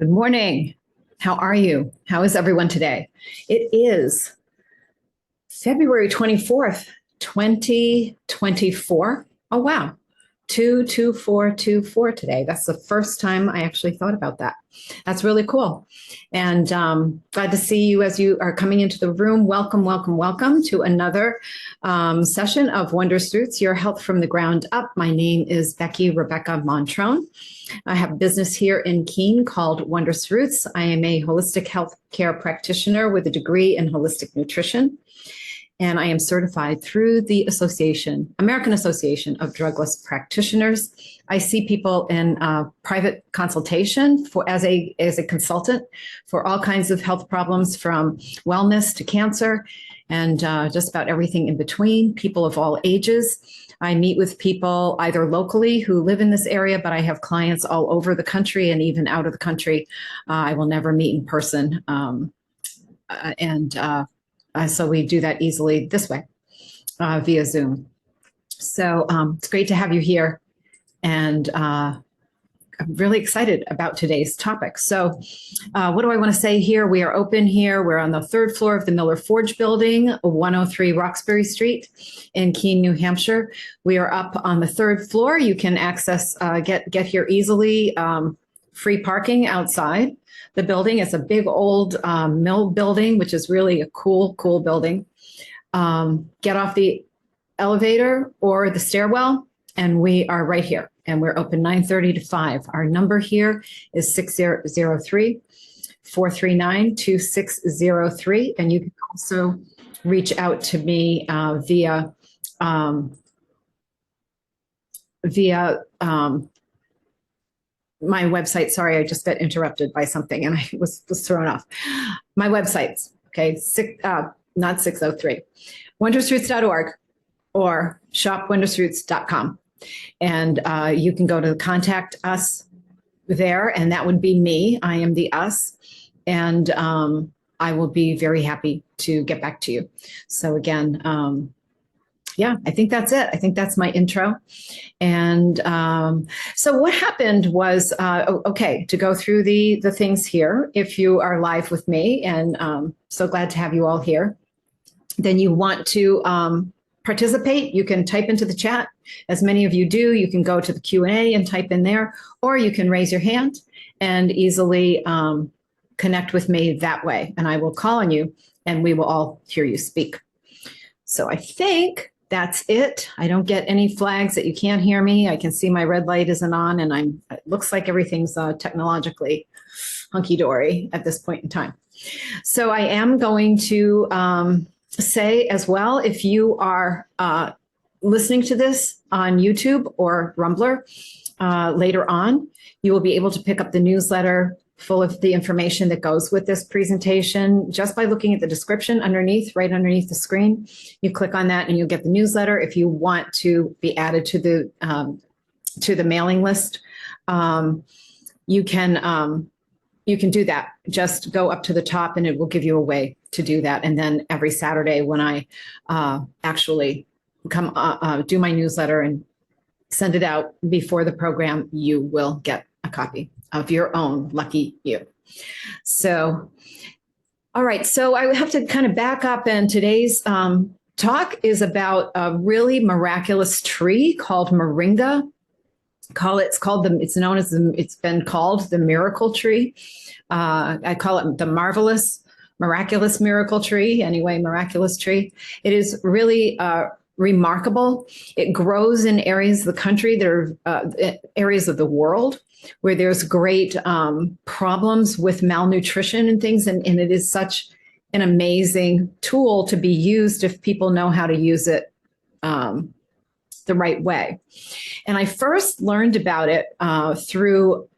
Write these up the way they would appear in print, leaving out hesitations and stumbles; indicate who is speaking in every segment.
Speaker 1: Good morning. How are you? How is everyone today? It is February 24th, 2024. Oh, wow. 22424 today. That's the first time I actually thought about that. That's really cool. And glad to see you as you are coming into the room. Welcome, welcome, welcome to another session of Wondrous Roots, Your Health from the Ground Up. My name is Becky Rebecca Montrone. I have a business here in Keene called Wondrous Roots. I am a holistic health care practitioner with a degree in holistic nutrition. And I am certified through the American Association of Drugless Practitioners. I see people in private consultation as a consultant for all kinds of health problems, from wellness to cancer and just about everything in between, people of all ages. I meet with people either locally who live in this area, but I have clients all over the country and even out of the country. I will never meet in person. So we do that easily this way, via Zoom. So it's great to have you here. And I'm really excited about today's topic. So what do I want to say here? We are open here. We're on the third floor of the Miller Forge building, 103 Roxbury Street in Keene, New Hampshire. We are up on the third floor. You can access, get here easily, free parking outside the building. It's a big old mill building, which is really a cool building. Get off the elevator or the stairwell, and we are right here. And we're open 9:30 to 5. Our number here is 603-439-2603. And you can also reach out to me via my website. Sorry, I just got interrupted by something and I was thrown off. My websites, okay, not 603, wondrousroots.org or shopwondrousroots.com. And you can go to contact us there, and that would be me. I am the us. And I will be very happy to get back to you. So again, yeah, I think that's it. I think that's my intro. And so what happened was, okay, to go through the things here, if you are live with me, and so glad to have you all here, then you want to participate, you can type into the chat, as many of you do. You can go to the Q&A and type in there, or you can raise your hand and easily connect with me that way. And I will call on you and we will all hear you speak. So I think that's it. I don't get any flags that you can't hear me. I can see my red light isn't on, and it looks like everything's technologically hunky-dory at this point in time. So I am going to say as well, if you are listening to this on YouTube or Rumbler later on, you will be able to pick up the newsletter full of the information that goes with this presentation just by looking at the description underneath, right underneath the screen. You click on that and you'll get the newsletter. If you want to be added to the mailing list, you can do that. Just go up to the top and it will give you a way to do that. And then every Saturday when I actually come do my newsletter and send it out before the program, you will get a copy of your own. Lucky you. So, all right. So I have to kind of back up, and today's talk is about a really miraculous tree called Moringa. It's been called the miracle tree. I call it the miraculous miracle tree. Anyway, miraculous tree. It is really remarkable. It grows in areas of the country that are areas of the world where there's great problems with malnutrition and things. And it is such an amazing tool to be used if people know how to use it the right way. And I first learned about it through,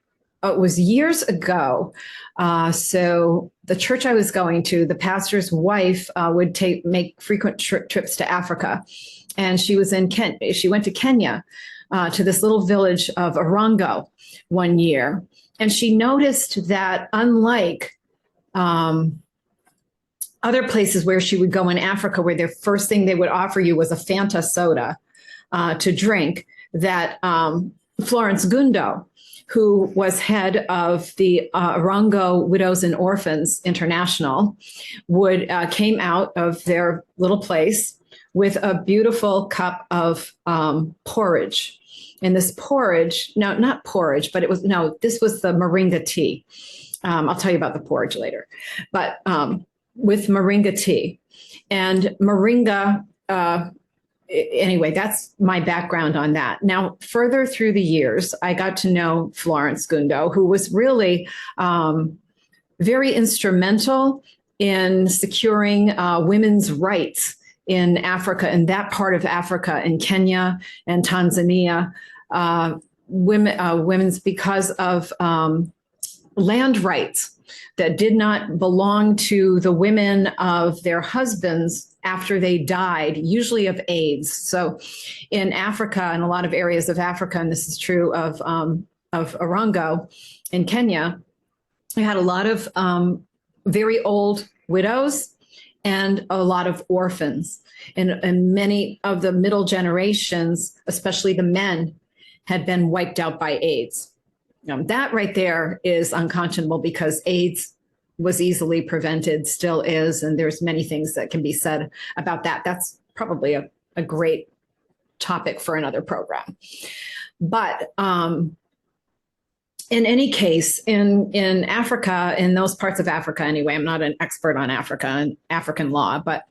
Speaker 1: it was years ago. So the church I was going to, the pastor's wife would make frequent trips to Africa. And she was she went to Kenya, to this little village of Orongo one year. And she noticed that unlike other places where she would go in Africa, where the first thing they would offer you was a Fanta soda to drink, that Florence Gundo who was head of the Orongo Widows and Orphans International, came out of their little place with a beautiful cup of porridge. And this porridge, no, not porridge, but this was the moringa tea. I'll tell you about the porridge later, but with moringa tea. And moringa, anyway, that's my background on that. Now, further through the years, I got to know Florence Gundo, who was really very instrumental in securing women's rights in Africa, in that part of Africa, in Kenya and Tanzania, women's because of land rights that did not belong to the women of their husbands after they died, usually of AIDS. So in Africa, in a lot of areas of Africa, and this is true of Orongo in Kenya, we had a lot of very old widows and a lot of orphans. And many of the middle generations, especially the men, had been wiped out by AIDS. That right there is unconscionable because AIDS was easily prevented, still is, and there's many things that can be said about that. That's probably a great topic for another program. But in any case, in Africa, in those parts of Africa anyway, I'm not an expert on Africa and African law, but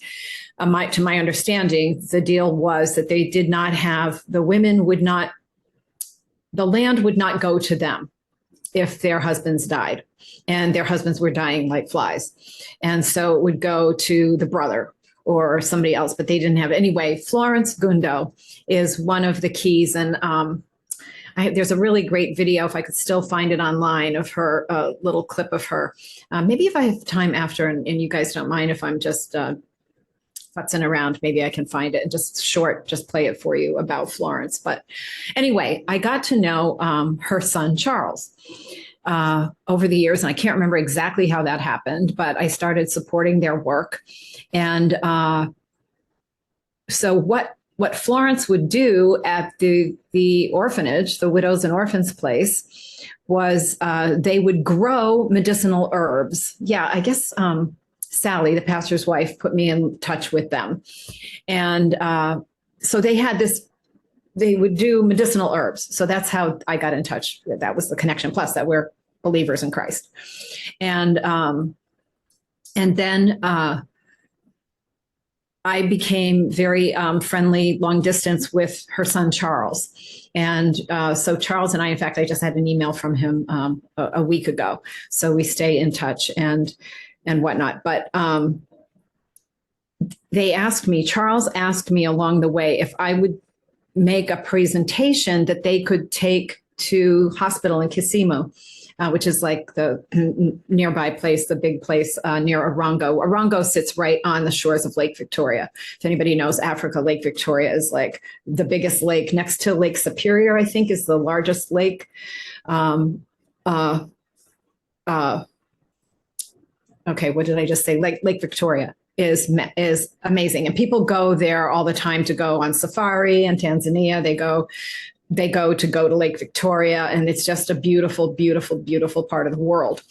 Speaker 1: to my understanding, the deal was that they did not have, the land would not go to them if their husbands died, and their husbands were dying like flies. And so it would go to the brother or somebody else, but they didn't have it. Anyway, Florence Gundo is one of the keys. And there's a really great video, if I could still find it online, of her, a little clip of her. Maybe if I have time after, and you guys don't mind if I'm just futzing around, maybe I can find it and just play it for you about Florence. But anyway, I got to know her son, Charles, over the years, and I can't remember exactly how that happened, but I started supporting their work. And so what Florence would do at the orphanage, the Widows and Orphans place, was they would grow medicinal herbs. Yeah, I guess Sally, the pastor's wife, put me in touch with them. And so they had this, they would do medicinal herbs. So that's how I got in touch. That was the connection, plus that we're believers in Christ. And then I became very friendly, long distance with her son, Charles. And so Charles and I, in fact, I just had an email from him a week ago. So we stay in touch and whatnot. But Charles asked me along the way if I would make a presentation that they could take to hospital in Kisumu, which is like the nearby place, the big place near Orongo. Orongo sits right on the shores of Lake Victoria. If anybody knows Africa, Lake Victoria is like the biggest lake next to Lake Superior, I think, is the largest lake. Okay, what did I just say? Lake Victoria is amazing, and people go there all the time to go on safari in Tanzania. They go to Lake Victoria, and it's just a beautiful, beautiful, beautiful part of the world.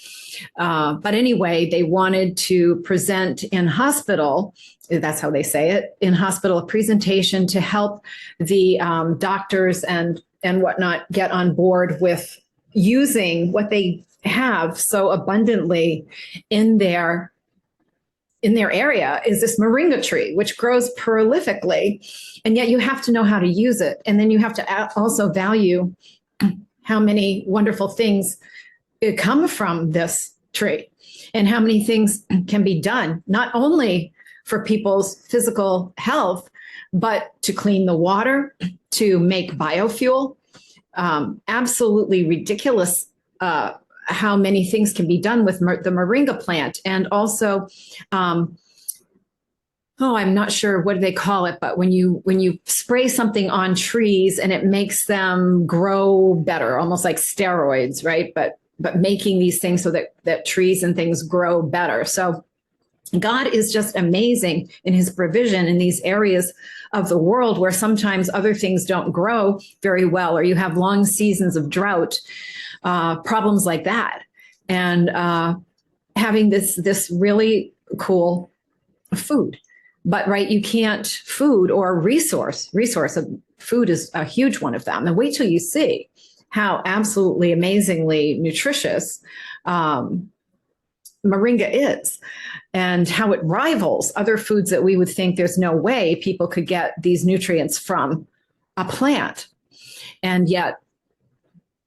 Speaker 1: But anyway, they wanted to present in hospital. That's how they say it, in hospital, a presentation to help the doctors and whatnot get on board with using what they have so abundantly in their area is this moringa tree, which grows prolifically, and yet you have to know how to use it. And then you have to also value how many wonderful things come from this tree and how many things can be done, not only for people's physical health, but to clean the water, to make biofuel. Absolutely ridiculous how many things can be done with the moringa plant. And also, I'm not sure what do they call it, but when you spray something on trees and it makes them grow better, almost like steroids, right? But making these things so that trees and things grow better. So God is just amazing in his provision in these areas of the world where sometimes other things don't grow very well, or you have long seasons of drought. problems like that. And having this really cool food. But right, you can't food or resource of food is a huge one of them. And wait till you see how absolutely amazingly nutritious moringa is, and how it rivals other foods that we would think there's no way people could get these nutrients from a plant. And yet,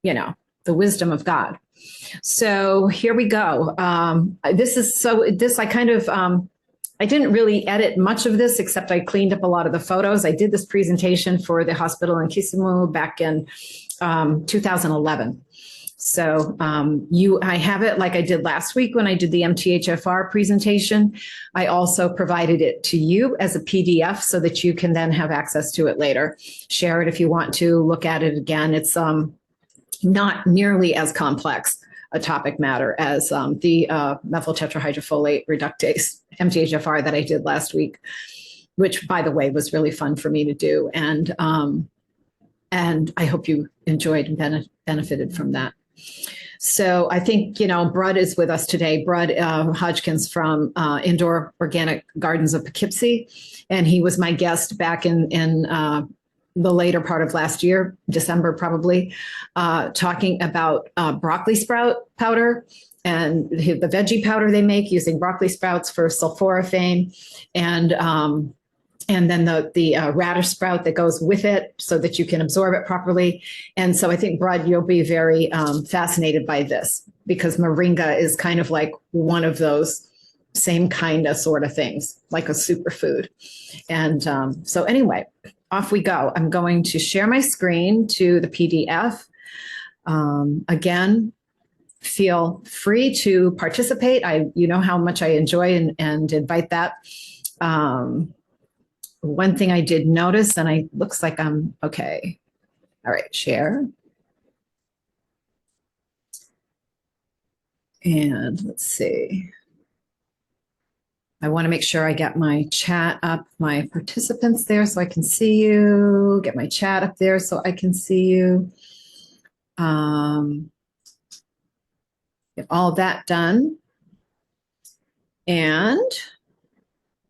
Speaker 1: you know, the wisdom of God. So here we go. I kind of, I didn't really edit much of this, except I cleaned up a lot of the photos. I did this presentation for the hospital in Kisumu back in 2011. So I have it like I did last week when I did the MTHFR presentation. I also provided it to you as a PDF so that you can then have access to it later. Share it if you want to look at it again. It's not nearly as complex a topic matter as the methyl tetrahydrofolate reductase, MTHFR, that I did last week, which, by the way, was really fun for me to do. And I hope you enjoyed and benefited from that. So I think, you know, Brud is with us today. Brud Hodgkins from Indoor Organic Gardens of Poughkeepsie. And he was my guest back in the later part of last year, December probably, talking about broccoli sprout powder and the veggie powder they make using broccoli sprouts for sulforaphane, and then the radish sprout that goes with it so that you can absorb it properly. And so I think, Brud, you'll be very fascinated by this, because moringa is kind of like one of those same kind of sort of things, like a superfood. And so anyway, off we go. I'm going to share my screen to the PDF. Again, feel free to participate. You know how much I enjoy and invite that. One thing I did notice, and looks like I'm okay. All right, share. And let's see. I want to make sure I get my chat up, my participants there so I can see you, get my chat up there so I can see you. Get all that done. And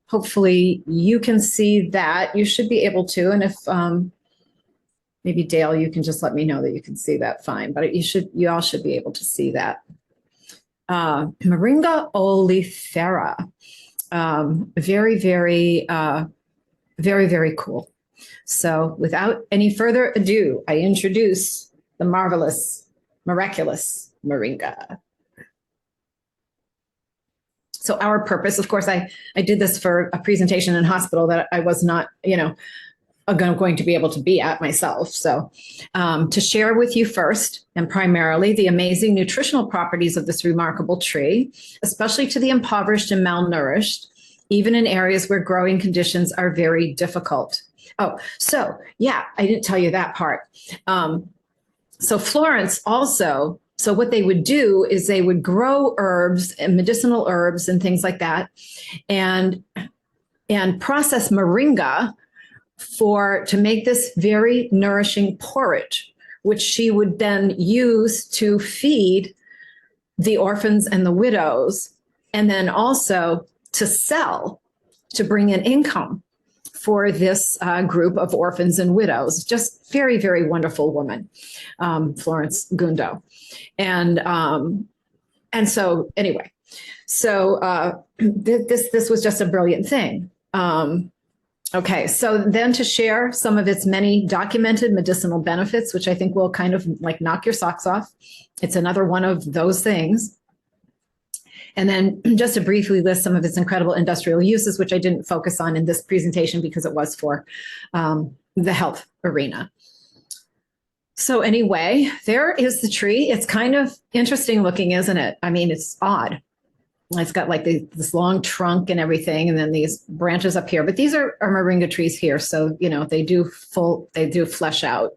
Speaker 1: hopefully you can see that. You should be able to. And if maybe Dale, you can just let me know that you can see that fine, but you all should be able to see that. Moringa oleifera. Very, very, very, very cool. So without any further ado, I introduce the marvelous, miraculous moringa. So our purpose, of course, I did this for a presentation in hospital that I was not, you know, going to be able to be at myself. So to share with you first and primarily the amazing nutritional properties of this remarkable tree, especially to the impoverished and malnourished, even in areas where growing conditions are very difficult. Oh, so yeah, I didn't tell you that part. So Florence also, so what they would do is they would grow herbs and medicinal herbs and things like that, and process moringa to make this very nourishing porridge, which she would then use to feed the orphans and the widows, and then also to sell, to bring in income for this group of orphans and widows. Just very, very wonderful woman, Florence Gundo. And so anyway, so this was just a brilliant thing. Okay, so then to share some of its many documented medicinal benefits, which I think will kind of like knock your socks off. It's another one of those things. And then just to briefly list some of its incredible industrial uses, which I didn't focus on in this presentation because it was for the health arena. So anyway, there is the tree. It's kind of interesting looking, isn't it? I mean, it's odd. It's got like this long trunk and everything, and then these branches up here. But these are moringa trees here, so you know they do flesh out.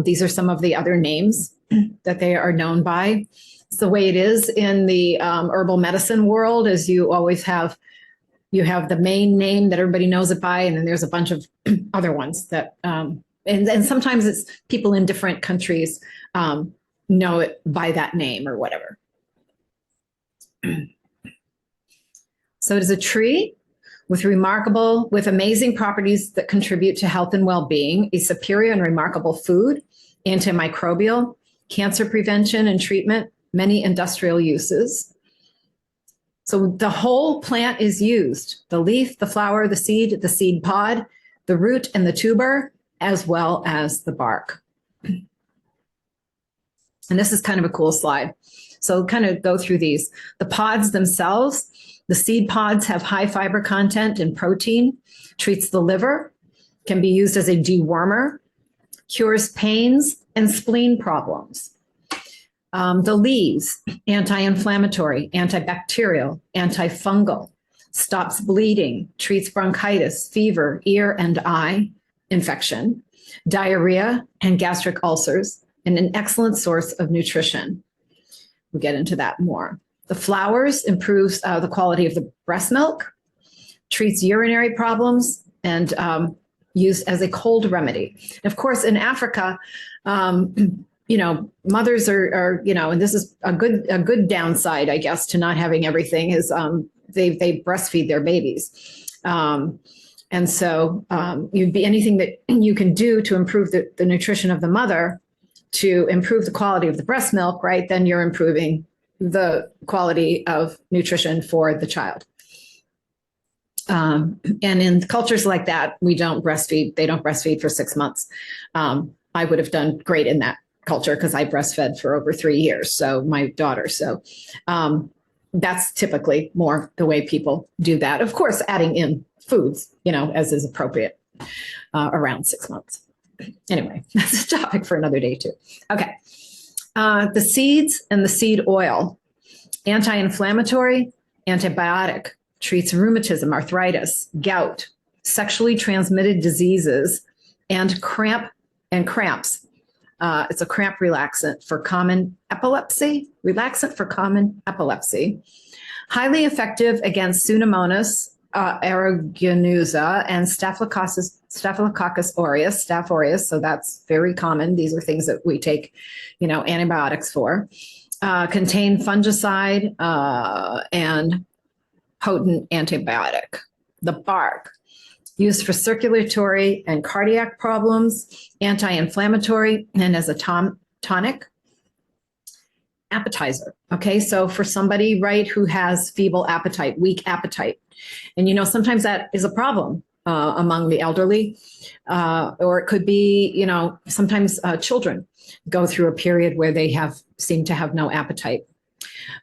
Speaker 1: These are some of the other names that they are known by. It's the way it is in the herbal medicine world, is you always have the main name that everybody knows it by, and then there's a bunch of other ones that and sometimes it's people in different countries know it by that name or whatever. So it is a tree with amazing properties that contribute to health and well-being, a superior and remarkable food, antimicrobial, cancer prevention and treatment, many industrial uses. So the whole plant is used, the leaf, the flower, the seed pod, the root and the tuber, as well as the bark. And this is kind of a cool slide. So kind of go through these. The pods themselves, the seed pods have high fiber content and protein, treats the liver, can be used as a dewormer, cures pains and spleen problems. The leaves, anti-inflammatory, antibacterial, antifungal, stops bleeding, treats bronchitis, fever, ear and eye infection, diarrhea and gastric ulcers, and an excellent source of nutrition. We'll get into that more. The flowers improves the quality of the breast milk, treats urinary problems, and used as a cold remedy. And of course, in Africa, mothers are, and this is a good downside, I guess, to not having everything is they breastfeed their babies. And so you'd be anything that you can do to improve the nutrition of the mother, to improve the quality of the breast milk, right? Then you're improving the quality of nutrition for the child. And in cultures like that, we don't breastfeed. They don't breastfeed for 6 months. I would have done great in that culture because I breastfed for over 3 years. So my daughter. So that's typically more the way people do that. Of course, adding in foods, as is appropriate around 6 months. Anyway, that's a topic for another day too. Okay. The seeds and the seed oil, anti-inflammatory, antibiotic, treats rheumatism, arthritis, gout, sexually transmitted diseases, and cramps. It's a cramp relaxant for common epilepsy, highly effective against Pseudomonas aeruginosa and Staphylococcus aureus, Staph aureus. So that's very common. These are things that we take, antibiotics for. Contain fungicide and potent antibiotic. The bark, used for circulatory and cardiac problems, anti-inflammatory, and as a tonic. Appetizer. Okay, so for somebody, right, who has feeble appetite, weak appetite, and sometimes that is a problem among the elderly, or it could be, sometimes children go through a period where they seem to have no appetite,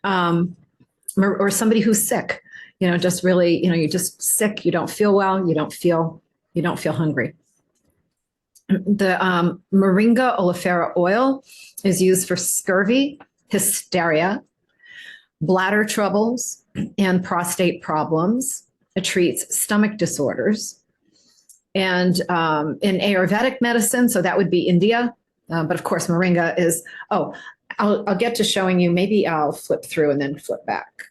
Speaker 1: or somebody who's sick, just really, you're just sick, you don't feel well, you don't feel hungry. The Moringa oleifera oil is used for scurvy, hysteria, bladder troubles, and prostate problems. It treats stomach disorders. And in Ayurvedic medicine, so that would be India, but of course Moringa is, I'll get to showing you, maybe I'll flip through and then flip back.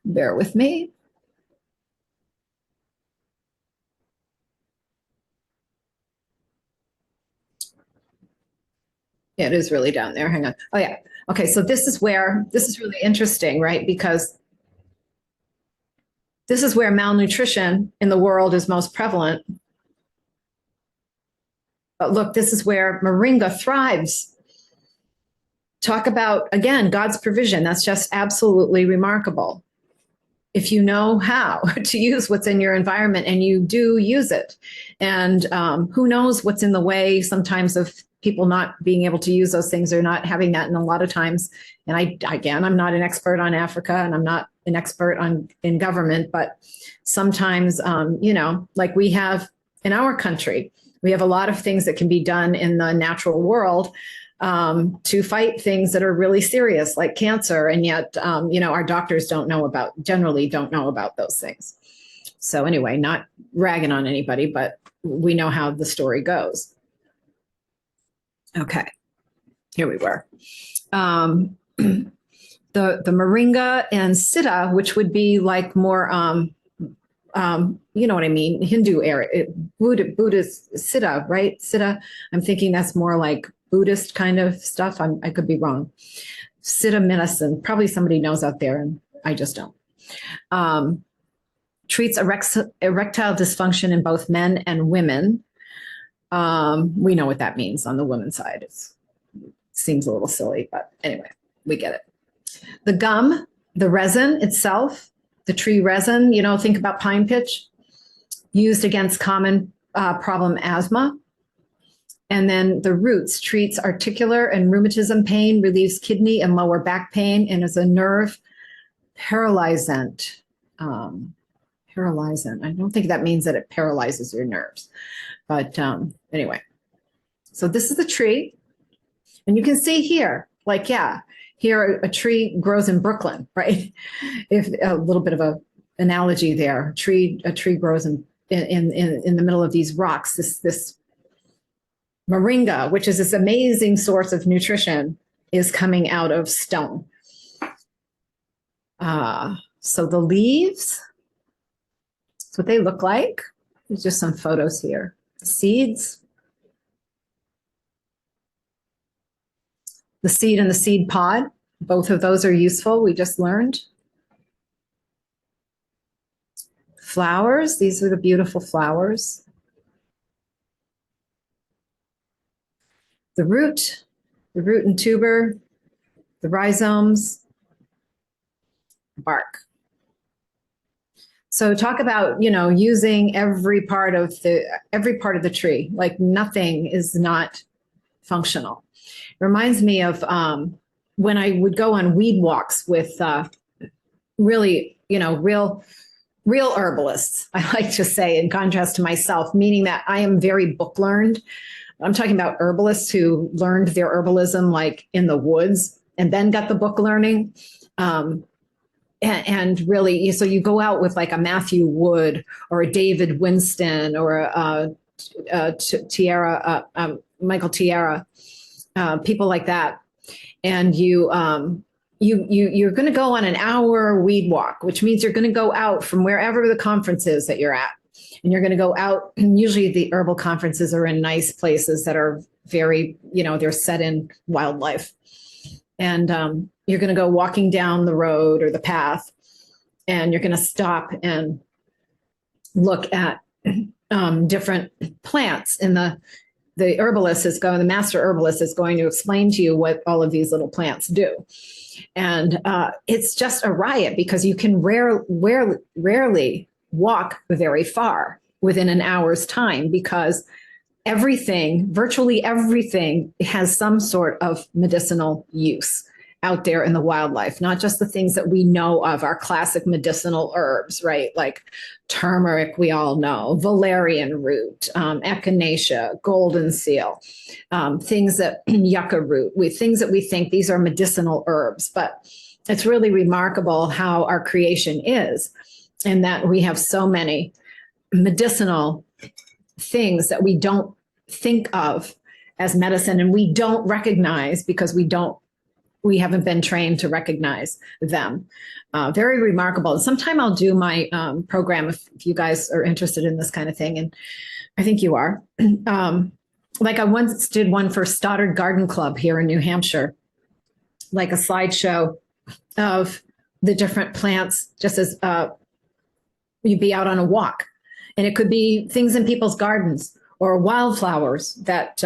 Speaker 1: Bear with me. Yeah, it is really down there. Hang on. Oh, yeah. Okay, so this is really interesting, right? Because this is where malnutrition in the world is most prevalent. But look, this is where Moringa thrives. Talk about, again, God's provision. That's just absolutely remarkable. If you know how to use what's in your environment and you do use it. And who knows what's in the way sometimes of people not being able to use those things or not having that. And a lot of times, and I'm not an expert on Africa and I'm not an expert in government, but sometimes, like we have in our country, we have a lot of things that can be done in the natural world to fight things that are really serious, like cancer. And yet, our doctors generally don't know about those things. So anyway, not ragging on anybody, but we know how the story goes. Okay, here we were. The Moringa and Siddha, which would be like more, you know what I mean, Hindu area, Buddhist Siddha, right? Siddha, I'm thinking that's more like Buddhist kind of stuff. I could be wrong. Acetaminophen, probably somebody knows out there, and I just don't. Treats erectile dysfunction in both men and women. We know what that means on the women's side. It seems a little silly, but anyway, we get it. The gum, the resin itself, the tree resin, think about pine pitch, used against common problem asthma. And then the roots treats articular and rheumatism pain, relieves kidney and lower back pain, and is a nerve paralyzant. Paralyzant. I don't think that means that it paralyzes your nerves. But anyway, so this is the tree. And you can see here, here a tree grows in Brooklyn, right? If a little bit of a analogy there, a tree grows in the middle of these rocks. This moringa, which is this amazing source of nutrition, is coming out of stone. So the leaves, that's what they look like. There's just some photos here. Seeds. The seed and the seed pod, both of those are useful, we just learned. Flowers, these are the beautiful flowers. The root and tuber, the rhizomes, bark. So talk about, using every part of the tree, like nothing is not functional. It reminds me of when I would go on weed walks with really, real herbalists, I like to say, in contrast to myself, meaning that I am very book learned. I'm talking about herbalists who learned their herbalism like in the woods and then got the book learning. And really, so you go out with like a Matthew Wood or a David Winston or a Michael Tierra, people like that, and you're going to go on an hour weed walk, which means you're going to go out from wherever the conference is that you're at. And you're going to go out, and usually the herbal conferences are in nice places that are very, they're set in wildlife. And you're going to go walking down the road or the path, and you're going to stop and look at different plants. And the master herbalist is going to explain to you what all of these little plants do. And it's just a riot because you can rarely walk very far within an hour's time because virtually everything has some sort of medicinal use out there in the wildlife, not just the things that we know of, our classic medicinal herbs, right? Like turmeric, we all know, valerian root, echinacea, golden seal, things that yucca root, things that we think these are medicinal herbs. But it's really remarkable how our creation is, and that we have so many medicinal things that we don't think of as medicine, and we don't recognize because we haven't been trained to recognize them. Very remarkable. Sometime I'll do my program if you guys are interested in this kind of thing, and I think you are. Like I once did one for Stoddard Garden Club here in New Hampshire, like a slideshow of the different plants, just as you'd be out on a walk. And it could be things in people's gardens or wildflowers that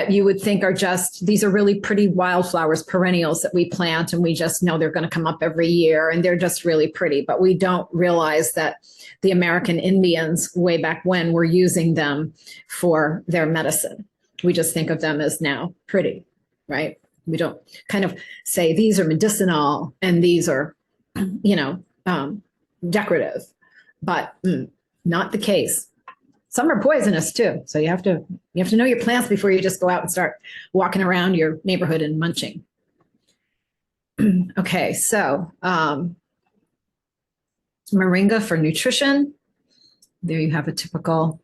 Speaker 1: you would think are these are really pretty wildflowers, perennials that we plant, and we just know they're going to come up every year and they're just really pretty. But we don't realize that the American Indians way back when were using them for their medicine. We just think of them as now pretty, right? We don't kind of say these are medicinal and these are, decorative, but not the case. Some are poisonous too. So you have to know your plants before you just go out and start walking around your neighborhood and munching. Okay, so moringa for nutrition. There you have a typical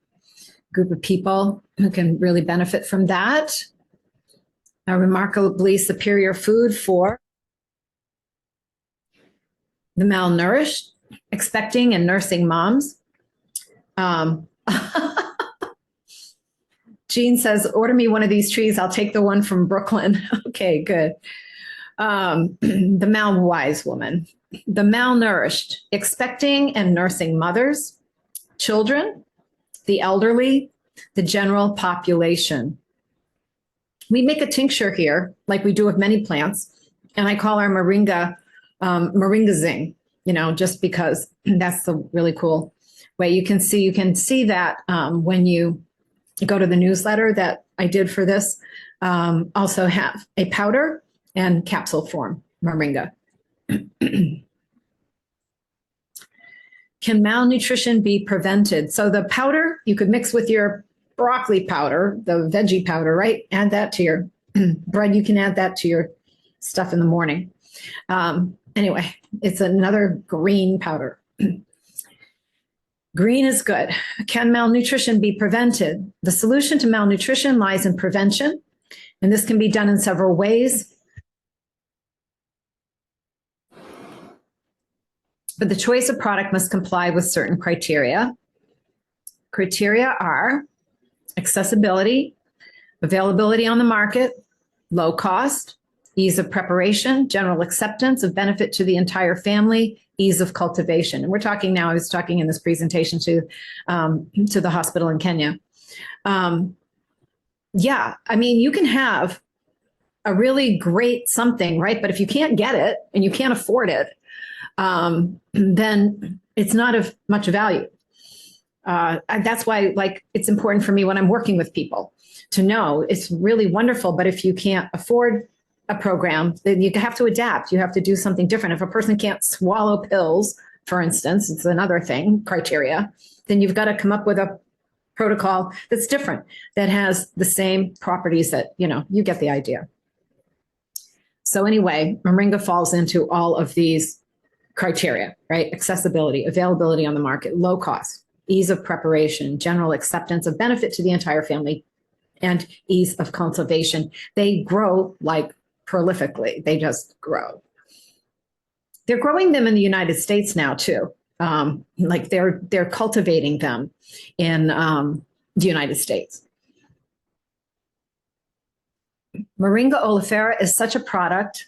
Speaker 1: group of people who can really benefit from that. A remarkably superior food for the malnourished, expecting and nursing moms. Jean says, order me one of these trees. I'll take the one from Brooklyn. Okay, good. The malwise woman, the malnourished, expecting and nursing mothers, children, the elderly, the general population. We make a tincture here, like we do with many plants, and I call our moringa moringa zing, just because that's the really cool way. You can see that when you go to the newsletter that I did for this, also have a powder and capsule form moringa. Can malnutrition be prevented? So the powder, you could mix with your broccoli powder, the veggie powder, right? Add that to your bread. You can add that to your stuff in the morning. Anyway, it's another green powder. Green is good. Can malnutrition be prevented? The solution to malnutrition lies in prevention, and this can be done in several ways. But the choice of product must comply with certain criteria. Criteria are accessibility, availability on the market, low cost, ease of preparation, general acceptance of benefit to the entire family, ease of cultivation. And we're talking now, I was talking in this presentation to the hospital in Kenya. Yeah, I mean, you can have a really great something, right? But if you can't get it and you can't afford it, then it's not of much value. That's why, it's important for me when I'm working with people to know it's really wonderful, but if you can't afford a program, then you have to adapt. You have to do something different. If a person can't swallow pills, for instance, it's another thing, criteria, then you've got to come up with a protocol that's different, that has the same properties that, you get the idea. So anyway, moringa falls into all of these criteria, right? Accessibility, availability on the market, low cost, ease of preparation, general acceptance of benefit to the entire family, and ease of cultivation. They grow prolifically. They just grow. They're growing them in the United States now too. They're cultivating them in the United States. Moringa oleifera is such a product.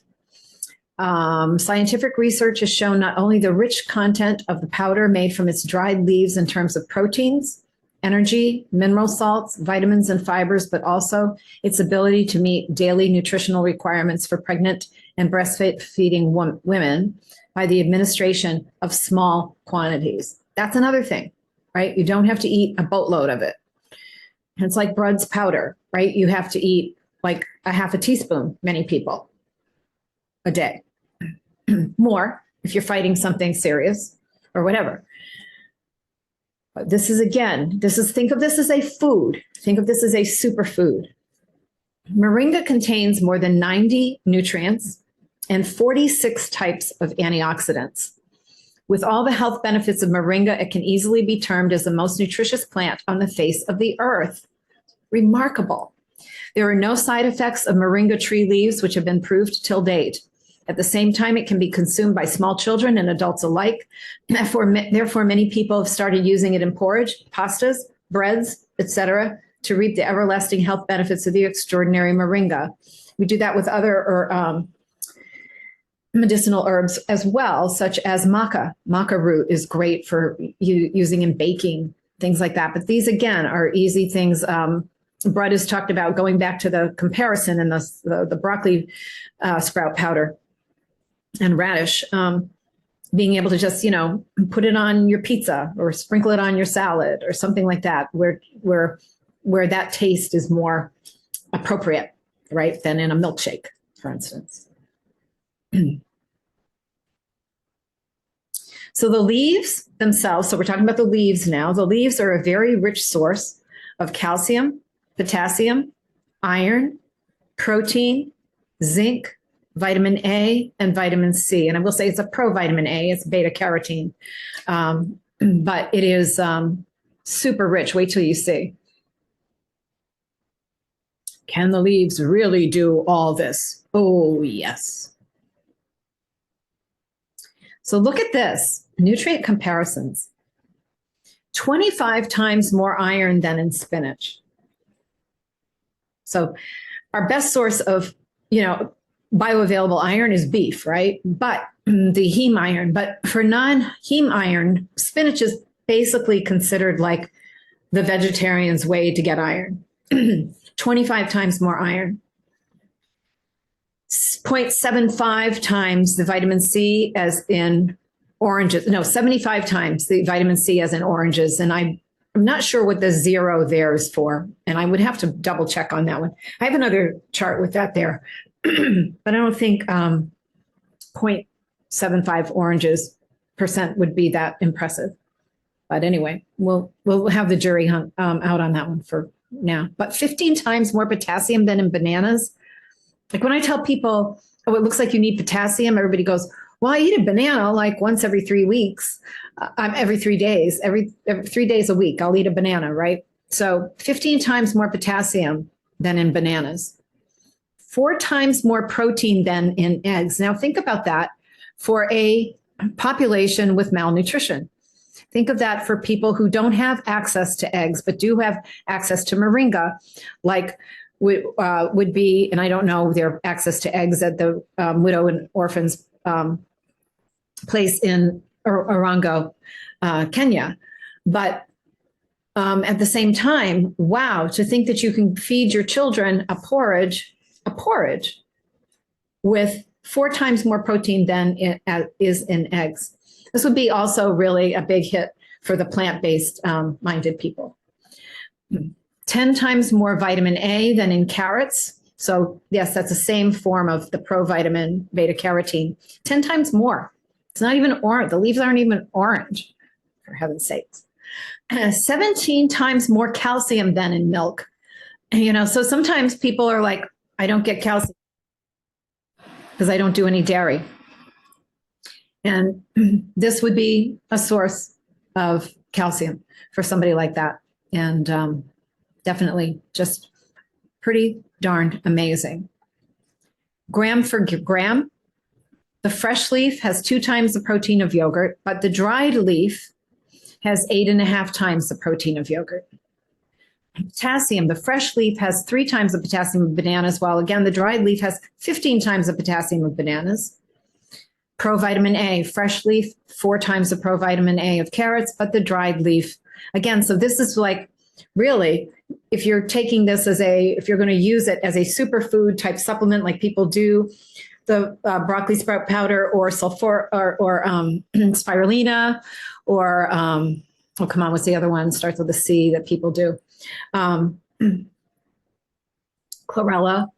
Speaker 1: Scientific research has shown not only the rich content of the powder made from its dried leaves in terms of proteins, energy, mineral salts, vitamins, and fibers, but also its ability to meet daily nutritional requirements for pregnant and breastfeeding women by the administration of small quantities. That's another thing, right? You don't have to eat a boatload of it. It's like Brudd's powder, right? You have to eat like a half a teaspoon, many people, a day. More if you're fighting something serious or whatever. But this is, again, think of this as a food. Think of this as a superfood. Moringa contains more than 90 nutrients and 46 types of antioxidants. With all the health benefits of moringa, it can easily be termed as the most nutritious plant on the face of the earth. Remarkable. There are no side effects of moringa tree leaves, which have been proved till date. At the same time, it can be consumed by small children and adults alike. Therefore, many people have started using it in porridge, pastas, breads, etc., to reap the everlasting health benefits of the extraordinary moringa. We do that with other medicinal herbs as well, such as maca. Maca root is great for using in baking, things like that. But these, again, are easy things. Brudd has talked about, going back to the comparison in the broccoli sprout powder and radish, being able to just, put it on your pizza or sprinkle it on your salad or something like that, where that taste is more appropriate, right, than in a milkshake, for instance. So the leaves themselves, so we're talking about the leaves now. The leaves are a very rich source of calcium, potassium, iron, protein, zinc, vitamin A, and vitamin C. And I will say it's a provitamin A, it's beta carotene. But it is super rich. Wait till you see. Can the leaves really do all this? Oh, yes. So look at this, nutrient comparisons. 25 times more iron than in spinach. So our best source of, bioavailable iron is beef, right? But the heme iron, but for non-heme iron, spinach is basically considered like the vegetarian's way to get iron. 25 times more iron. 0.75 times the vitamin C as in oranges. No, 75 times the vitamin C as in oranges. And I'm not sure what the 0 there is for. And I would have to double check on that one. I have another chart with that there. But I don't think 0.75 oranges percent would be that impressive. But anyway, we'll have the jury out on that one for now. But 15 times more potassium than in bananas. Like when I tell people, oh, it looks like you need potassium, everybody goes, well, I eat a banana like once every 3 weeks, every 3 days, every 3 days a week, I'll eat a banana, right? So 15 times more potassium than in bananas. 4 times more protein than in eggs. Now think about that for a population with malnutrition. Think of that for people who don't have access to eggs, but do have access to moringa, like would be, and I don't know their access to eggs at the widow and orphans place in Orongo, Kenya. But at the same time, wow, to think that you can feed your children a porridge with 4 times more protein than is in eggs. This would be also really a big hit for the plant-based minded people. 10 times more vitamin A than in carrots. So yes, that's the same form of the provitamin beta carotene. 10 times more. It's not even orange. The leaves aren't even orange, for heaven's sakes. 17 times more calcium than in milk. So sometimes people are like, I don't get calcium because I don't do any dairy. And this would be a source of calcium for somebody like that. And definitely just pretty darned amazing. Gram for gram, the fresh leaf has 2 times the protein of yogurt, but the dried leaf has 8.5 times the protein of yogurt. Potassium, the fresh leaf has 3 times the potassium of bananas, while again, the dried leaf has 15 times the potassium of bananas. Provitamin A, fresh leaf, 4 times the provitamin A of carrots, but the dried leaf, again, so this is like really, if you're taking this if you're going to use it as a superfood type supplement like people do, the broccoli sprout powder or sulfur or spirulina or, oh, come on, what's the other one? Starts with a C that people do. Chlorella.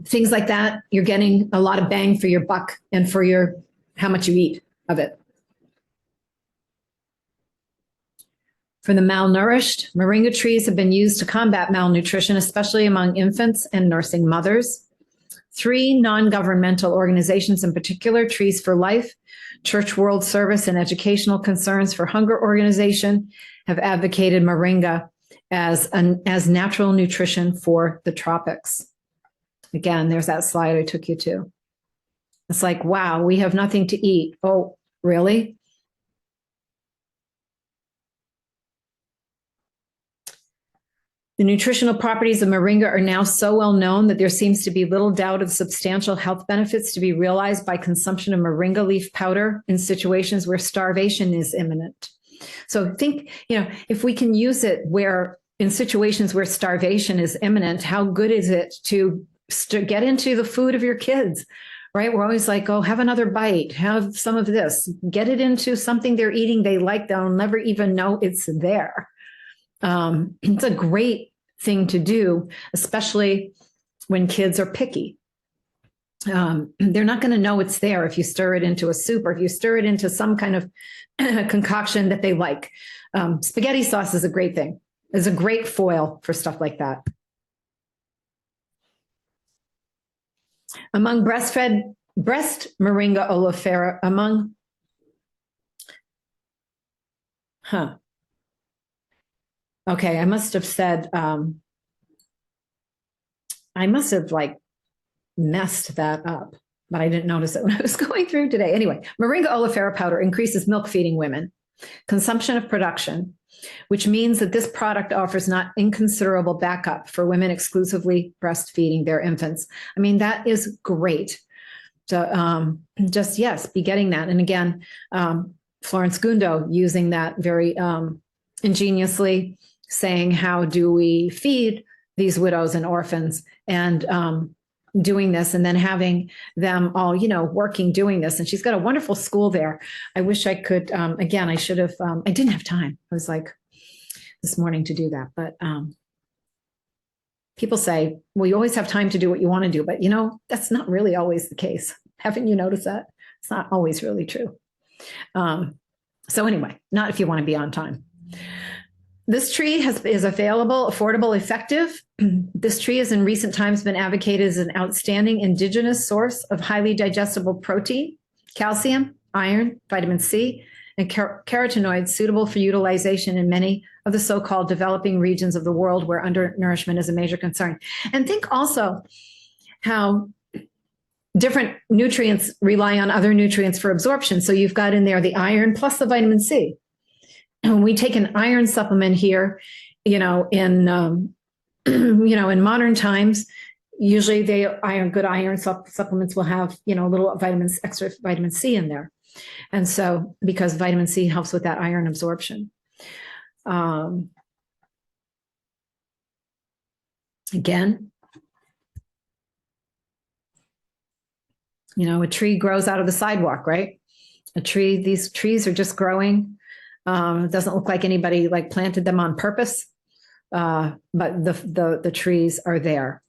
Speaker 1: Things like that, you're getting a lot of bang for your buck and for how much you eat of it. For the malnourished, moringa trees have been used to combat malnutrition, especially among infants and nursing mothers. 3 non-governmental organizations in particular, Trees for Life, Church World Service, and Educational Concerns for Hunger Organization, have advocated moringa as natural nutrition for the tropics. Again, there's that slide I took you to. It's like, wow, we have nothing to eat. Oh, really? The nutritional properties of moringa are now so well known that there seems to be little doubt of substantial health benefits to be realized by consumption of moringa leaf powder in situations where starvation is imminent. So think, if we can use it in situations where starvation is imminent, how good is it to get into the food of your kids, right? We're always like, oh, have another bite, have some of this, get it into something they're eating they like, they'll never even know it's there. It's a great thing to do, especially when kids are picky. They're not going to know it's there if you stir it into a soup or if you stir it into some kind of concoction that they like. Spaghetti sauce is a great thing. It's a great foil for stuff like that. Among breast moringa oleifera, okay, I must have said, I must have messed that up, but I didn't notice it when I was going through today. Anyway, moringa oleifera powder increases milk feeding women. consumption of production, which means that this product offers not inconsiderable backup for women exclusively breastfeeding their infants. I mean, that is great. So just, yes, be getting that. And again, Florence Gundo using that very ingeniously, saying, how do we feed these widows and orphans, and doing this, and then having them all, working, doing this. And she's got a wonderful school there. I wish I could, again, I should have, I didn't have time. I was like this morning to do that. But people say, well, you always have time to do what you want to do. But, that's not really always the case. Haven't you noticed that? It's not always really true. So anyway, not if you want to be on time. This tree is available, affordable, effective. This tree has in recent times been advocated as an outstanding indigenous source of highly digestible protein, calcium, iron, vitamin C, and carotenoids suitable for utilization in many of the so-called developing regions of the world where undernourishment is a major concern. And think also how different nutrients rely on other nutrients for absorption. So you've got in there the iron plus the vitamin C. When we take an iron supplement here, in in modern times, usually good iron supplements will have, little extra vitamin C in there. And so, because vitamin C helps with that iron absorption. Again, a tree grows out of the sidewalk, right? These trees are just growing. It doesn't look like anybody planted them on purpose, but the trees are there.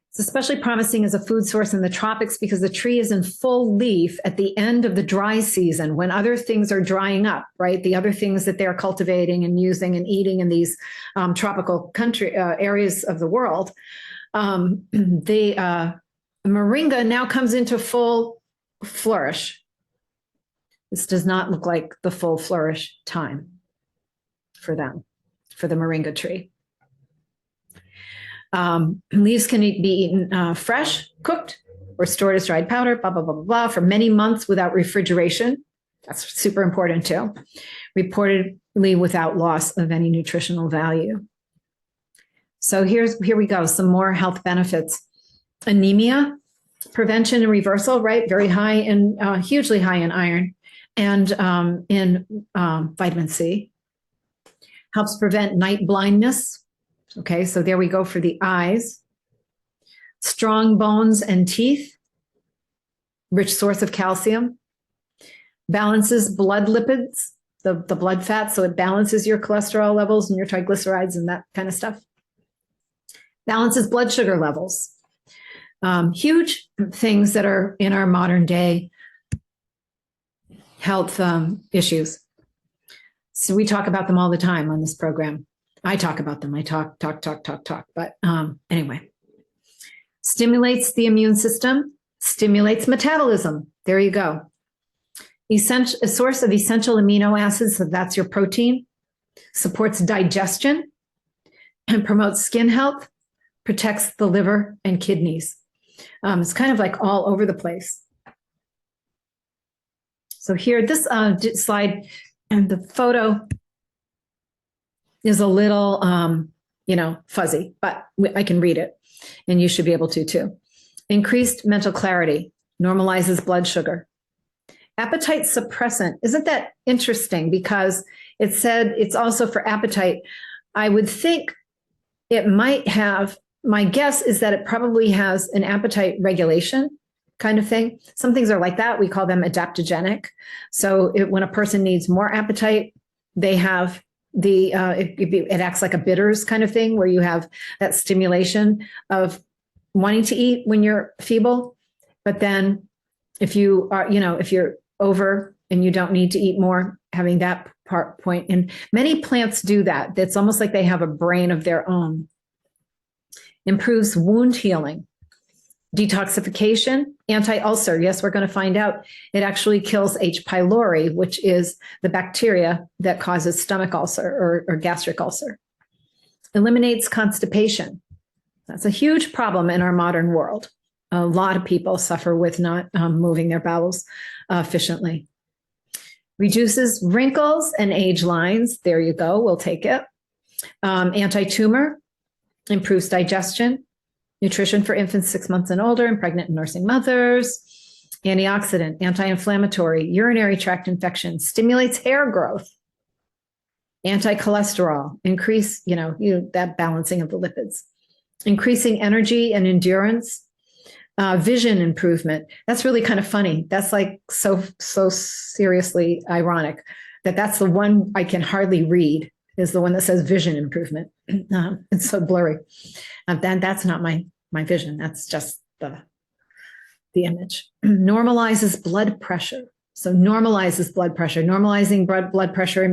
Speaker 1: It's especially promising as a food source in the tropics because the tree is in full leaf at the end of the dry season when other things are drying up, right? The other things that they're cultivating and using and eating in these tropical country areas of the world. The moringa now comes into full flourish. This does not look like the full flourish time for them, for the moringa tree. Leaves can be eaten fresh, cooked, or stored as dried powder, blah, blah, blah, blah, blah, for many months without refrigeration. That's super important too. Reportedly without loss of any nutritional value. So here we go, some more health benefits. Anemia, prevention and reversal, right? Very high and hugely high in iron and in vitamin C. Helps prevent night blindness. Okay, so there we go for the eyes. Strong bones and teeth. Rich source of calcium. Balances blood lipids, the blood fat, so it balances your cholesterol levels and your triglycerides and that kind of stuff. Balances blood sugar levels. Huge things that are in our modern day health issues. So we talk about them all the time on this program. I talk about them. I talk. But anyway, stimulates the immune system, stimulates metabolism. There you go. A source of essential amino acids, so that's your protein, supports digestion and promotes skin health, protects the liver and kidneys. It's kind of like all over the place. So here, this slide and the photo is a little, fuzzy, but I can read it and you should be able to too. Increased mental clarity, normalizes blood sugar. Appetite suppressant. Isn't that interesting? Because it said it's also for appetite. I would think it might have, my guess is that it probably has an appetite regulation kind of thing. Some things are like that. We call them adaptogenic. So when a person needs more appetite, they have it acts like a bitters kind of thing where you have that stimulation of wanting to eat when you're feeble. But then if you are, if you're over and you don't need to eat more, having that point. And many plants do that. It's almost like they have a brain of their own. Improves wound healing. Detoxification, anti-ulcer. Yes, we're going to find out. It actually kills H. pylori, which is the bacteria that causes stomach ulcer or gastric ulcer. Eliminates constipation. That's a huge problem in our modern world. A lot of people suffer with not moving their bowels efficiently. Reduces wrinkles and age lines. There you go. We'll take it. Anti-tumor, improves digestion, nutrition for infants 6 months and older and pregnant and nursing mothers. Antioxidant, anti-inflammatory, urinary tract infections, stimulates hair growth. Anti-cholesterol, increase, that balancing of the lipids. Increasing energy and endurance. Vision improvement. That's really kind of funny. That's like so seriously ironic that's the one I can hardly read, is the one that says vision improvement. It's so blurry. That's not my vision. That's just the image. Normalizes blood pressure. So normalizes blood pressure. Normalizing blood pressure,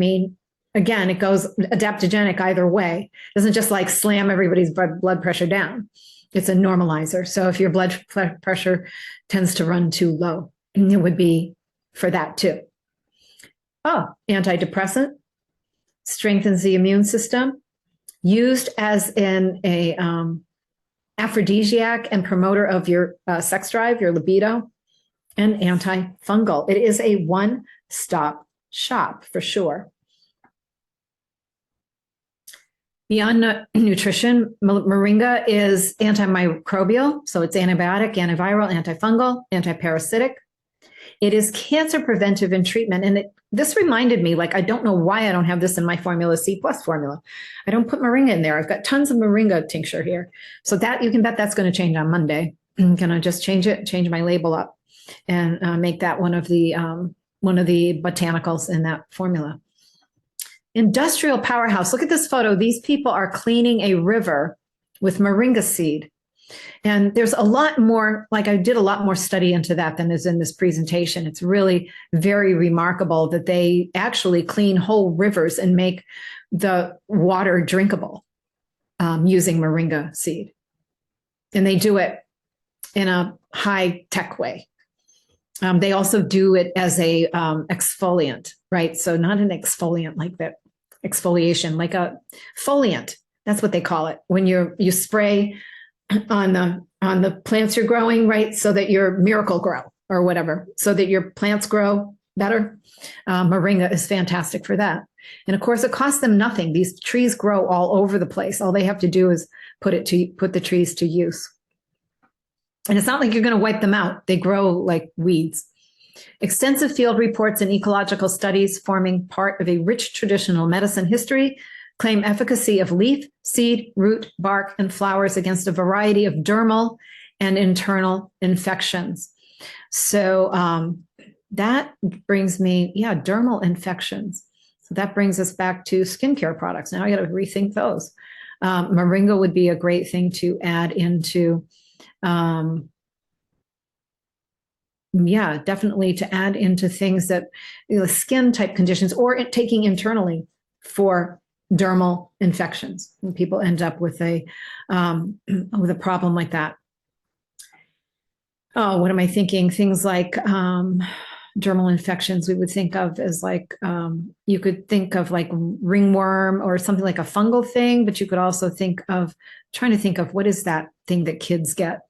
Speaker 1: again, it goes adaptogenic either way. It doesn't just like slam everybody's blood pressure down. It's a normalizer. So if your blood pressure tends to run too low, it would be for that too. Antidepressant, strengthens the immune system, used as a aphrodisiac and promoter of your sex drive, your libido, and antifungal. It is a one-stop shop for sure. Beyond nutrition, moringa is antimicrobial, so it's antibiotic, antiviral, antifungal, antiparasitic. It is cancer preventive and treatment. And this reminded me, I don't know why I don't have this in my formula, C+ formula. I don't put moringa in there. I've got tons of moringa tincture here. So that you can bet that's going to change on Monday. I'm going to just change my label up and make that one of the botanicals in that formula. Industrial powerhouse. Look at this photo. These people are cleaning a river with moringa seed. And there's a lot more, I did a lot more study into that than is in this presentation. It's really very remarkable that they actually clean whole rivers and make the water drinkable using moringa seed. And they do it in a high-tech way. They also do it as a exfoliant, right? So not an exfoliant like that, exfoliation, like a foliant. That's what they call it. When you spray on the plants you're growing, right? So that your miracle grow or whatever, so that your plants grow better. Moringa is fantastic for that. And of course, it costs them nothing. These trees grow all over the place. All they have to do is put the trees to use. And it's not like you're going to wipe them out. They grow like weeds. Extensive field reports and ecological studies forming part of a rich traditional medicine history claim efficacy of leaf, seed, root, bark, and flowers against a variety of dermal and internal infections. So that brings me, dermal infections. So that brings us back to skincare products. Now I got to rethink those. Moringa would be a great thing to add into, definitely to add into things that, skin type conditions, or taking internally for dermal infections. And people end up with a problem like that. Oh, what am I thinking? Things like dermal infections we would think of as you could think of like ringworm or something like a fungal thing, but you could also trying to think of what is that thing that kids get?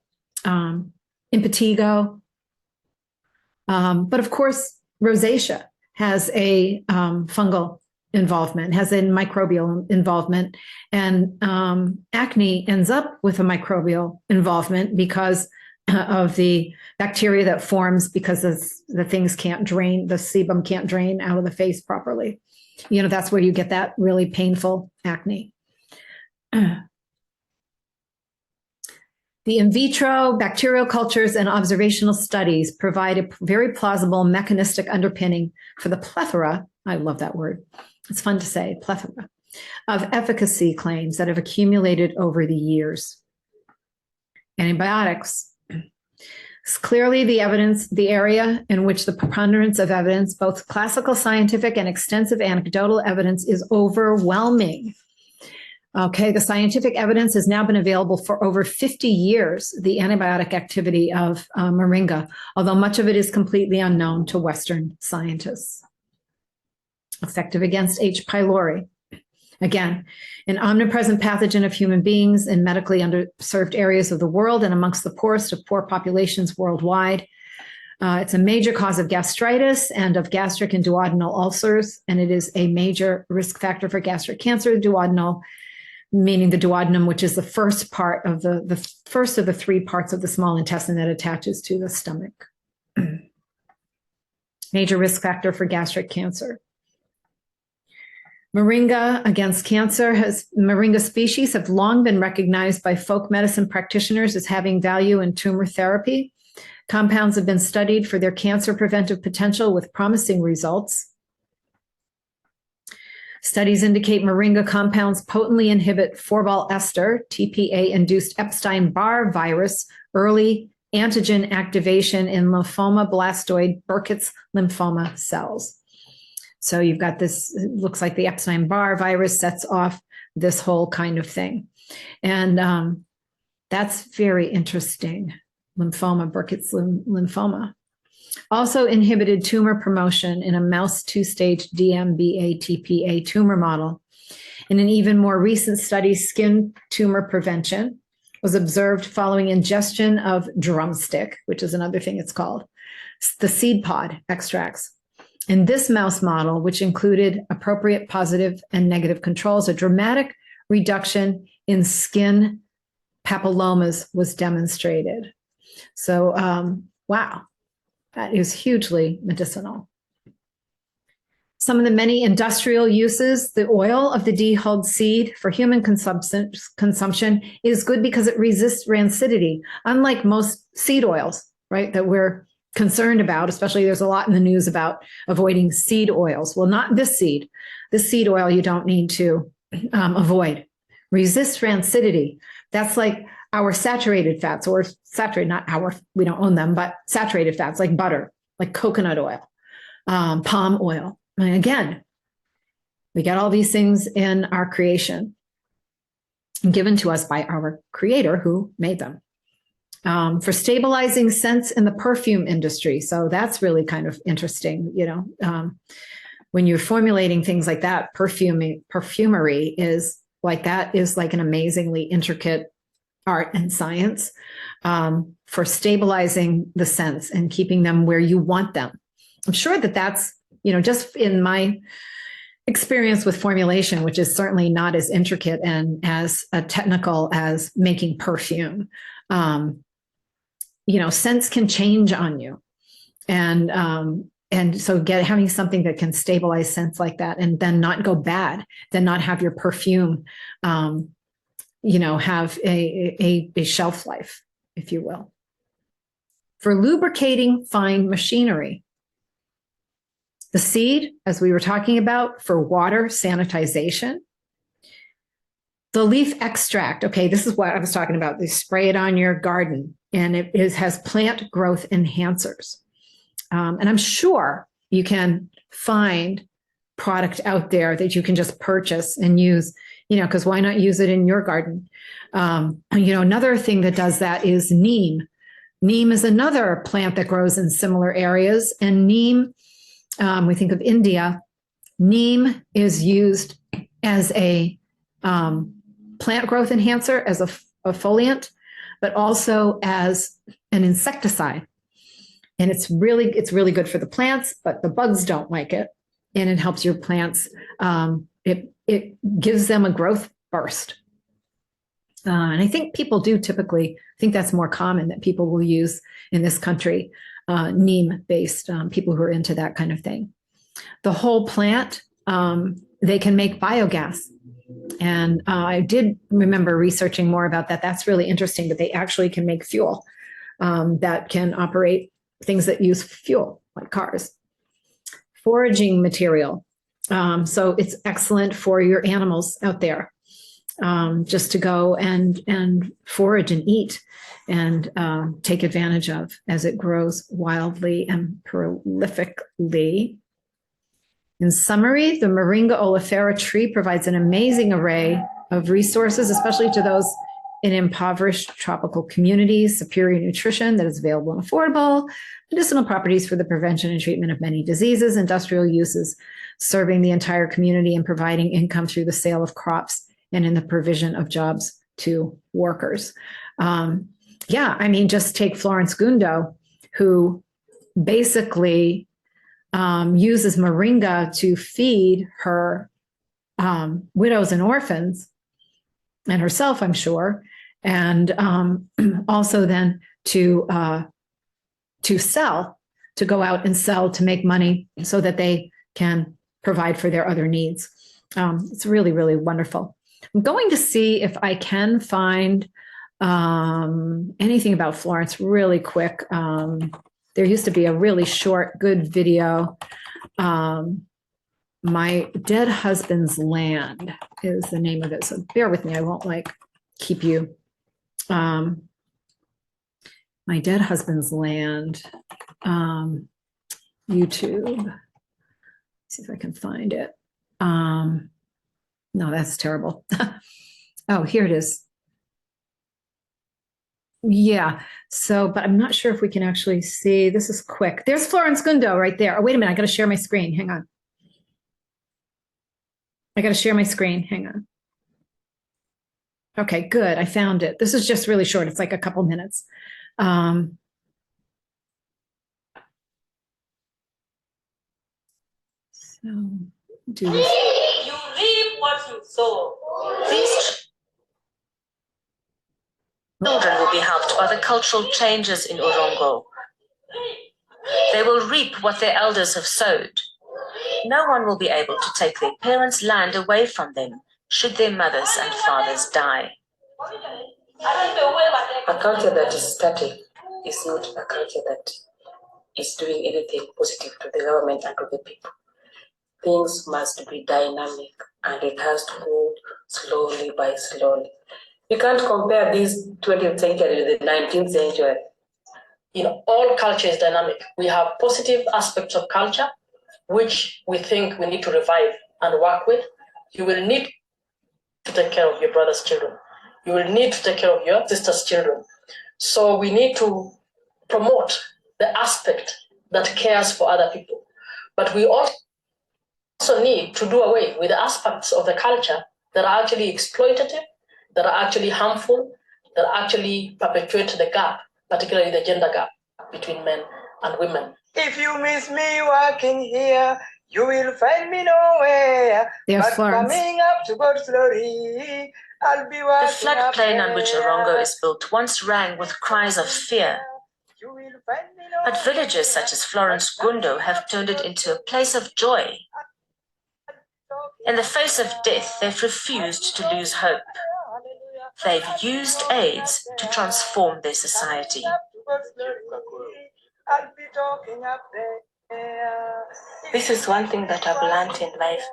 Speaker 1: Impetigo. But of course, rosacea has a fungal involvement, has a microbial involvement, and acne ends up with a microbial involvement because of the bacteria that forms because the things can't drain, the sebum can't drain out of the face properly. That's where you get that really painful acne. The in vitro bacterial cultures and observational studies provide a very plausible mechanistic underpinning for the plethora, I love that word, it's fun to say, plethora, of efficacy claims that have accumulated over the years. Antibiotics. It's clearly the area in which the preponderance of evidence, both classical scientific and extensive anecdotal evidence, is overwhelming. Okay, the scientific evidence has now been available for over 50 years, the antibiotic activity of moringa, although much of it is completely unknown to Western scientists. Effective against H. pylori. Again, an omnipresent pathogen of human beings in medically underserved areas of the world and amongst the poorest of poor populations worldwide. It's a major cause of gastritis and of gastric and duodenal ulcers, and it is a major risk factor for gastric cancer. Duodenal, meaning the duodenum, which is the first part of the first of the three parts of the small intestine that attaches to the stomach. Major risk factor for gastric cancer. Moringa against cancer moringa species have long been recognized by folk medicine practitioners as having value in tumor therapy. Compounds have been studied for their cancer preventive potential with promising results. Studies indicate moringa compounds potently inhibit 4-ball ester, TPA-induced Epstein-Barr virus, early antigen activation in lymphoma blastoid Burkitt's lymphoma cells. So you've got this, it looks like the Epstein-Barr virus sets off this whole kind of thing. And that's very interesting. Lymphoma, Burkitt's lymphoma. Also inhibited tumor promotion in a mouse 2-stage DMBA-TPA tumor model. In an even more recent study, skin tumor prevention was observed following ingestion of drumstick, which is another thing it's called, the seed pod extracts. In this mouse model, which included appropriate positive and negative controls, a dramatic reduction in skin papillomas was demonstrated. So, wow, that is hugely medicinal. Some of the many industrial uses, the oil of the dehulled seed for human consumption is good because it resists rancidity, unlike most seed oils, right, that we're concerned about, especially there's a lot in the news about avoiding seed oils. Well, not this seed. This seed oil you don't need to avoid. Resist rancidity. That's like our saturated fats, or saturated, not our, we don't own them, but saturated fats like butter, like coconut oil, palm oil. And again, we get all these things in our creation given to us by our creator who made them. For stabilizing scents in the perfume industry. So that's really kind of interesting, you know, when you're formulating things like that, perfumery is like, that is like an amazingly intricate art and science for stabilizing the scents and keeping them where you want them. I'm sure that that's, you know, just in my experience with formulation, which is certainly not as intricate and as technical as making perfume. You know, scents can change on you. And so having something that can stabilize scents like that and then not go bad, then not have your perfume, you know, have a shelf life, if you will. For lubricating fine machinery. The seed, as we were talking about, for water sanitization. The leaf extract, okay, this is what I was talking about. They spray it on your garden, and it has plant growth enhancers. And I'm sure you can find product out there that you can just purchase and use, you know, because why not use it in your garden? You know, another thing that does that is neem. Neem is another plant that grows in similar areas. And neem, we think of India, neem is used as a plant growth enhancer, as a foliant, but also as an insecticide. And it's really good for the plants, but the bugs don't like it. And it helps your plants. It gives them a growth burst. And I think people do typically think that's more common, that people will use in this country, neem-based people who are into that kind of thing. The whole plant, they can make biogas. And I did remember researching more about that. That's really interesting, that they actually can make fuel that can operate things that use fuel, like cars. Foraging material. So it's excellent for your animals out there, just to go and forage and eat and take advantage of as it grows wildly and prolifically. In summary, the Moringa oleifera tree provides an amazing array of resources, especially to those in impoverished tropical communities, superior nutrition that is available and affordable, medicinal properties for the prevention and treatment of many diseases, industrial uses, serving the entire community and providing income through the sale of crops and in the provision of jobs to workers. Yeah, I mean, just take Florence Gundo, who basically uses moringa to feed her widows and orphans, and herself, I'm sure, and also then to sell, to go out and sell to make money so that they can provide for their other needs. It's really, really wonderful. I'm going to see if I can find anything about Florence really quick. There used to be a really short, good video. My Dead Husband's Land is the name of it. So bear with me. I won't keep you. My Dead Husband's Land, YouTube. Let's see if I can find it. No, that's terrible. Oh, here it is. Yeah. So, but I'm not sure if we can actually see. This is quick. There's Florence Gundo right there. Oh, wait a minute. I got to share my screen. Hang on. I got to share my screen. Hang on. Okay, good. I found it. This is just really short. It's like a couple minutes. So do this.
Speaker 2: You reap what you sow. These children will be helped by the cultural changes in Urongo. They will reap what their elders have sowed. No one will be able to take their parents' land away from them should their mothers and fathers die.
Speaker 3: A culture that is static is not a culture that is doing anything positive to the government and to the people. Things must be dynamic, and it has to go slowly by slowly. You can't compare this 20th century with the 19th century.
Speaker 4: All culture is dynamic. We have positive aspects of culture, which we think we need to revive and work with. You will need to take care of your brother's children. You will need to take care of your sister's children. So we need to promote the aspect that cares for other people. But we also need to do away with the aspects of the culture that are actually exploitative, that are actually harmful, that actually perpetuate the gap, particularly the gender gap between men and women.
Speaker 5: If you miss me working here, you will find me nowhere.
Speaker 1: There's
Speaker 5: But
Speaker 1: Florence.
Speaker 5: coming up to God's glory, I'll be working.
Speaker 2: The floodplain on which Urongo is built once rang with cries of fear.
Speaker 5: You will find me nowhere.
Speaker 2: But villagers such as Florence Gundo have turned it into a place of joy. In the face of death, they've refused to lose hope. They've used AIDS to transform their society.
Speaker 5: I'll be talking up there.
Speaker 6: This is one thing that I've learned in life,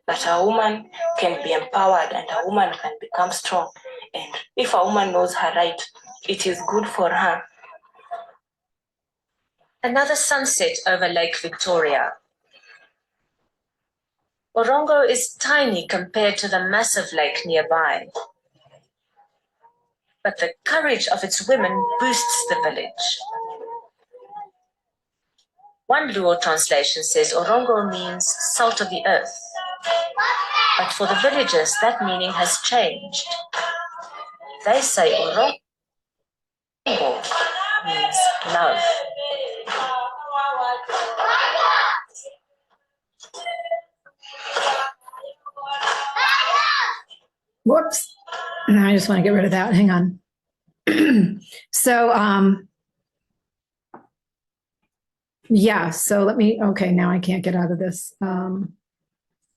Speaker 6: that a woman can be empowered and a woman can become strong. And if a woman knows her right, it is good for her.
Speaker 2: Another sunset over Lake Victoria. Urongo is tiny compared to the massive lake nearby. But the courage of its women boosts the village. One Luo translation says Urongo means salt of the earth. But for the villagers, that meaning has changed. They say Urongo means love.
Speaker 1: Whoops. I just want to get rid of that. Hang on. So, yeah, so let me, okay, now I can't get out of this.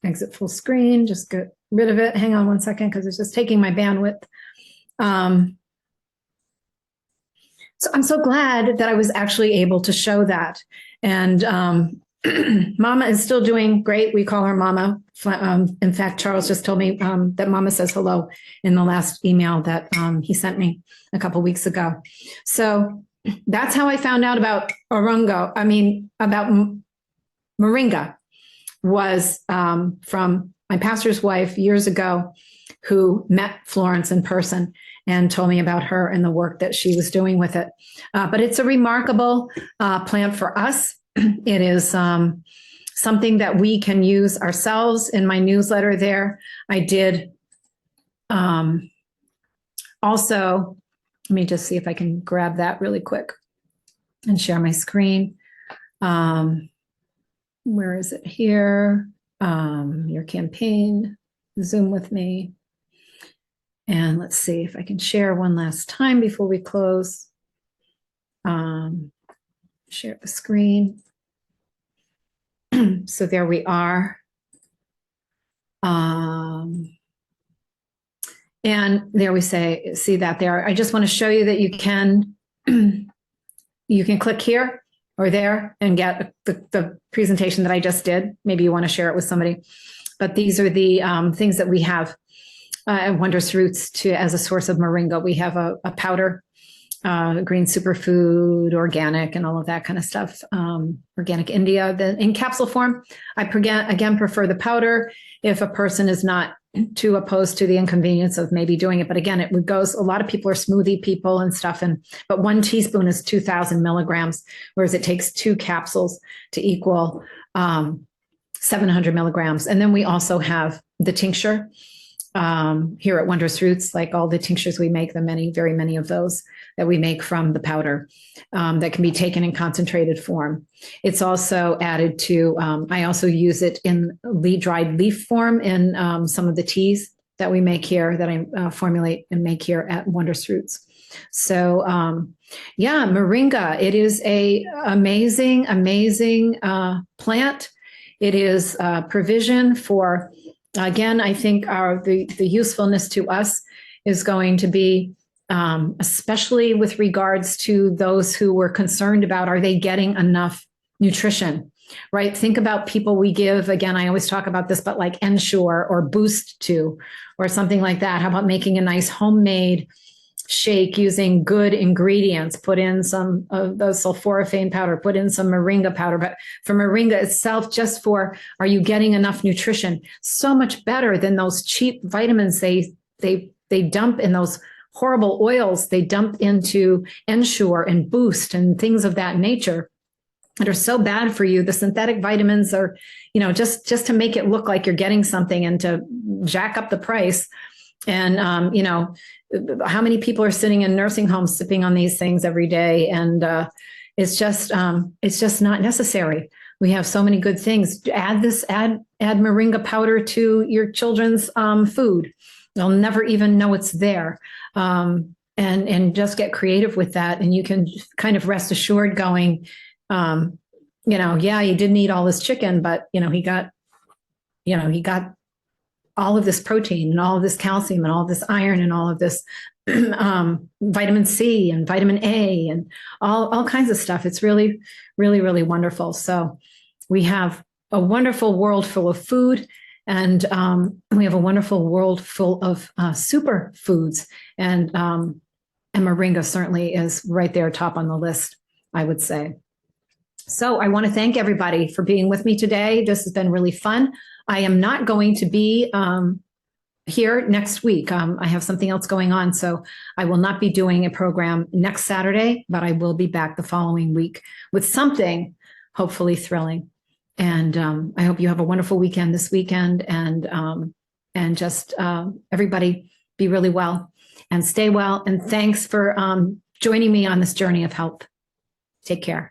Speaker 1: Exit full screen, just get rid of it. Hang on one second, because it's just taking my bandwidth. So I'm so glad that I was actually able to show that. And Mama is still doing great. We call her Mama. In fact, Charles just told me that Mama says hello in the last email that he sent me a couple weeks ago. So that's how I found out about about Moringa, was from my pastor's wife years ago, who met Florence in person and told me about her and the work that she was doing with it. But it's a remarkable plant for us. It is something that we can use ourselves. In my newsletter there, I did also, let me just see if I can grab that really quick and share my screen. Where is it here? Your campaign, Zoom with me. And let's see if I can share one last time before we close. Share the screen. So there we are. And there we see that there. I just want to show you that you can click here or there and get the presentation that I just did. Maybe you want to share it with somebody. But these are the things that we have at Wondrous Roots as a source of moringa. We have a powder, green superfood, organic, and all of that kind of stuff. Organic India, in capsule form. I again prefer the powder if a person is not too opposed to the inconvenience of maybe doing it. But again, it goes, a lot of people are smoothie people and stuff, but 1 teaspoon is 2,000 milligrams, whereas it takes 2 capsules to equal 700 milligrams. And then we also have the tincture here at Wondrous Roots, like all the tinctures we make, very many of those that we make from the powder that can be taken in concentrated form. It's also added to, I also use it in dried leaf form in some of the teas that we make here, that I formulate and make here at Wondrous Roots. So yeah, moringa, it is a amazing plant. It is provision for, again, I think the usefulness to us is going to be, especially with regards to those who were concerned about, are they getting enough nutrition, right? Think about people we give, again, I always talk about this, but like Ensure or Boost to, or something like that. How about making a nice homemade shake using good ingredients, put in some of the sulforaphane powder, put in some moringa powder, but for moringa itself, just for, are you getting enough nutrition? So much better than those cheap vitamins they dump in those horrible oils they dump into Ensure and Boost and things of that nature that are so bad for you. The synthetic vitamins are, just to make it look like you're getting something and to jack up the price. And, how many people are sitting in nursing homes sipping on these things every day? And it's just not necessary. We have so many good things. Add moringa powder to your children's food. They'll never even know it's there. And just get creative with that. And you can kind of rest assured going, yeah, you didn't eat all this chicken, but he got all of this protein and all of this calcium and all of this iron and all of this vitamin C and vitamin A and all kinds of stuff. It's really, really, really wonderful. So we have a wonderful world full of food, and we have a wonderful world full of super foods. And moringa certainly is right there top on the list, I would say. So I want to thank everybody for being with me today. This has been really fun. I am not going to be here next week. I have something else going on, so I will not be doing a program next Saturday, but I will be back the following week with something hopefully thrilling. And I hope you have a wonderful weekend this weekend, and just everybody be really well and stay well. And thanks for joining me on this journey of health. Take care.